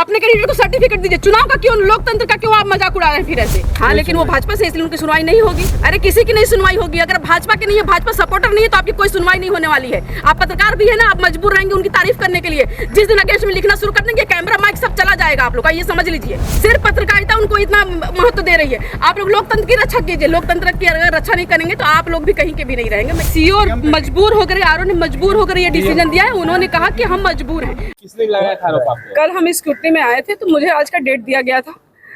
अपने कैंडिडेट को सर्टिफिकेट दीजिए। चुनाव का क्यों, लोकतंत्र का क्यों आप मजाक उड़ा रहे हैं फिर ऐसे? हाँ, लेकिन वो भाजपा से, इसलिए उनकी सुनवाई नहीं होगी। अरे किसी की नहीं सुनवाई होगी। अगर भाजपा के नहीं है, भाजपा सपोर्टर नहीं है, तो आपकी कोई सुनवाई नहीं होने वाली है। आप पत्रकार भी है ना, आप मजबूर रहेंगे उनकी तारीफ करने के लिए। जिस दिन अगेंस्ट में लिखना शुरू कर देंगे, कैमरा माइक सब चला जाएगा आप लोग का, ये समझ लीजिए। सिर्फ पत्रकारिता उनको इतना महत्व दे रही है। आप लोग लोकतंत्र की रक्षा कीजिए। लोकतंत्र की अगर रक्षा नहीं करेंगे तो आप लोग भी कहीं के भी नहीं रहेंगे। सीओ मजबूर होकर, आरओ ने मजबूर होकर ये डिसीजन दिया है। उन्होंने कहा कि हम मजबूर हैं। किसने लगाया था आरोप आप पे? कल हम स्कूटी में आए थे तो मुझे आज का डेट दिया गया था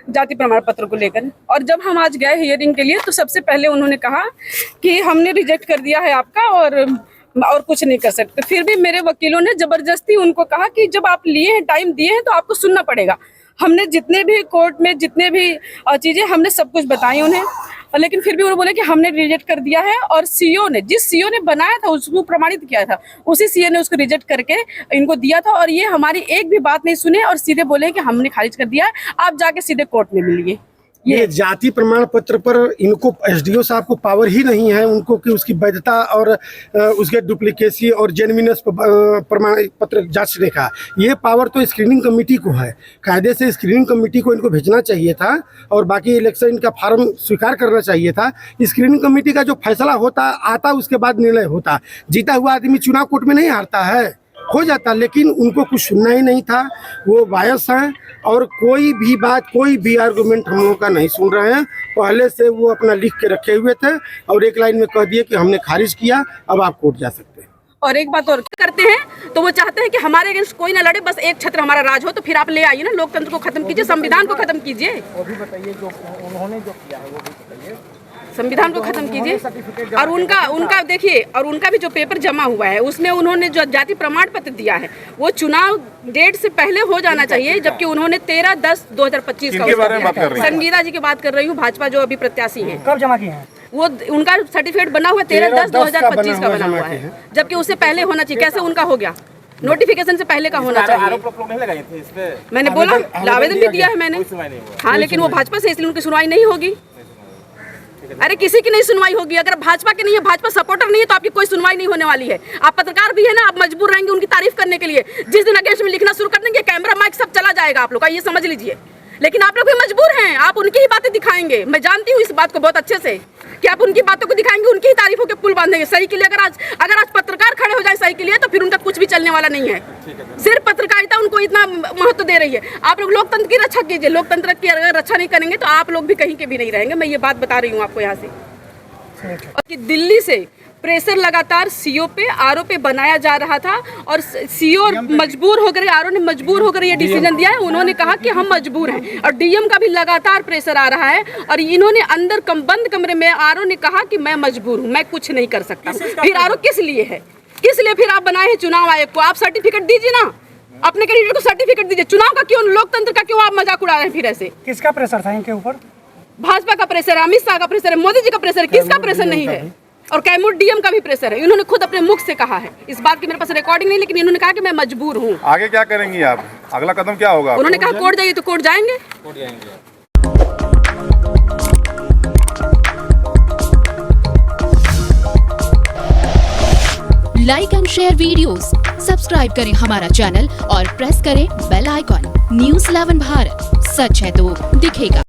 जाति प्रमाण पत्र को लेकर, और जब हम आज गए हियरिंग के लिए तो सबसे पहले उन्होंने कहा कि हमने रिजेक्ट कर दिया है आपका और कुछ नहीं कर सकते। फिर भी मेरे वकीलों ने जबरदस्ती उनको कहा कि जब आप लिए हैं, टाइम दिए हैं, तो आपको सुनना पड़ेगा। हमने जितने भी कोर्ट में जितने भी चीज़ें हमने सब कुछ बताई उन्हें, लेकिन फिर भी उन्होंने बोले कि हमने रिजेक्ट कर दिया है। और सीओ ने, जिस सीओ ने बनाया था उसको प्रमाणित किया था, उसी सीओ ने उसको रिजेक्ट करके इनको दिया था। और ये हमारी एक भी बात नहीं सुने और सीधे बोले कि हमने खारिज कर दिया है, आप जाके सीधे कोर्ट में मिलिए। ये जाति प्रमाण पत्र पर इनको एसडीओ साहब को पावर ही नहीं है उनको कि उसकी वैधता और उसके डुप्लीकेसी और जेन्युइननेस प्रमाण पत्र जांचने का। ये पावर तो स्क्रीनिंग कमेटी को है। कायदे से स्क्रीनिंग कमेटी को इनको भेजना चाहिए था और बाकी इलेक्शन का फॉर्म स्वीकार करना चाहिए था। स्क्रीनिंग कमेटी का जो फैसला होता आता उसके बाद निर्णय होता। जीता हुआ आदमी चुनाव कोर्ट में नहीं हारता है, हो जाता, लेकिन उनको कुछ सुनना ही नहीं था। वो बायस हैं और कोई भी बात, कोई भी आर्गुमेंट हम लोगों का नहीं सुन रहे हैं। पहले से वो अपना लिख के रखे हुए थे और एक लाइन में कह दिए कि हमने खारिज किया, अब आप कोर्ट जा सकते हैं। और एक बात और करते हैं तो वो चाहते हैं कि हमारे अगेंस्ट कोई ना लड़े, बस एक छत्र हमारा राज हो। तो फिर आप ले आइए ना, लोकतंत्र को खत्म कीजिए, संविधान को खत्म कीजिए। वो भी बताइए जो उन्होंने जो किया है वो भी बताइए। संविधान को खत्म कीजिए। और उनका देखिए, और उनका भी जो पेपर जमा हुआ है उसमें उन्होंने जो जाति प्रमाण पत्र दिया है वो चुनाव डेट से पहले हो जाना चाहिए, जबकि उन्होंने 13/10/2025 का। संगीता जी की बात कर रही हूँ, भाजपा जो अभी प्रत्याशी है। कब जमा किए हैं? वो उनका सर्टिफिकेट बना हुआ 13/10/2025 का बना हुआ है, जबकि उससे पहले होना चाहिए। कैसे उनका हो गया? नोटिफिकेशन से पहले का होना चाहिए। आरोप लोग नहीं लगाए थे इस पे? मैंने बोला, आवेदन भी दिया है मैंने। हाँ, लेकिन वो भाजपा से, इसलिए उनकी सुनवाई नहीं होगी। अरे किसी की नहीं सुनवाई होगी। अगर भाजपा के नहीं है, भाजपा सपोर्टर नहीं है, तो आपकी कोई सुनवाई नहीं होने वाली है। आप पत्रकार भी है ना, आप मजबूर रहेंगे उनकी तारीफ करने के लिए। जिस दिन अगेंस्ट में लिखना शुरू कर देंगे, कैमरा माइक सब चला जाएगा आप लोग का, ये समझ लीजिए। लेकिन आप लोग भी मजबूर हैं, आप उनकी ही बातें दिखाएंगे। मैं जानती हूँ इस बात को बहुत अच्छे से कि आप उनकी बातों को दिखाएंगे, उनकी ही तारीफों के पुल बांधेंगे। सही के लिए अगर आज पत्रकार खड़े हो जाए सही के लिए, तो फिर उनका कुछ भी चलने वाला नहीं है। सिर्फ पत्रकारिता उनको इतना महत्व दे रही है। आप लोग लोकतंत्र की रक्षा कीजिए। लोकतंत्र की अगर रक्षा नहीं करेंगे तो आप लोग भी कहीं के भी नहीं रहेंगे। मैं ये बात बता रही हूँ आपको यहाँ से। और कि दिल्ली से प्रेशर लगातार सीओ पे, आरओ पे बनाया जा रहा था और सीओ मजबूर होकर, आरओ ने मजबूर होकर ये डिसीजन दिया है। उन्होंने कहा कि हम मजबूर हैं और डीएम का भी लगातार प्रेशर आ रहा है। और इन्होंने अंदर बंद कमरे में आरओ ने कहा कि मैं मजबूर हूँ, मैं कुछ नहीं कर सकता। फिर आरओ किस लिए है? किस लिए फिर आप बनाए हैं चुनाव आयोग को? आप सर्टिफिकेट दीजिए ना, अपने कैंडिडेट को सर्टिफिकेट दीजिए। चुनाव का क्यों, लोकतंत्र का क्यों आप मजाक उड़ा रहे हैं फिर ऐसे? किसका प्रेशर था इनके ऊपर? भाजपा का प्रेशर है, अमित शाह का प्रेशर है, मोदी जी का प्रेशर है। किसका प्रेशर नहीं है? और कैमूर डीएम का भी प्रेशर है। इन्होंने खुद अपने मुख से कहा है। इस बात की मेरे पास रिकॉर्डिंग नहीं, लेकिन इन्होंने कहा कि मैं मजबूर हूँ। आगे क्या करेंगी आप? अगला कदम क्या होगा? उन्होंने कहा कोर्ट जाइए, तो कोर्ट जाएंगे। Like and share videos, subscribe करें हमारा चैनल और प्रेस करें बेल आइकॉन। News 11 भारत, सच है तो दिखेगा।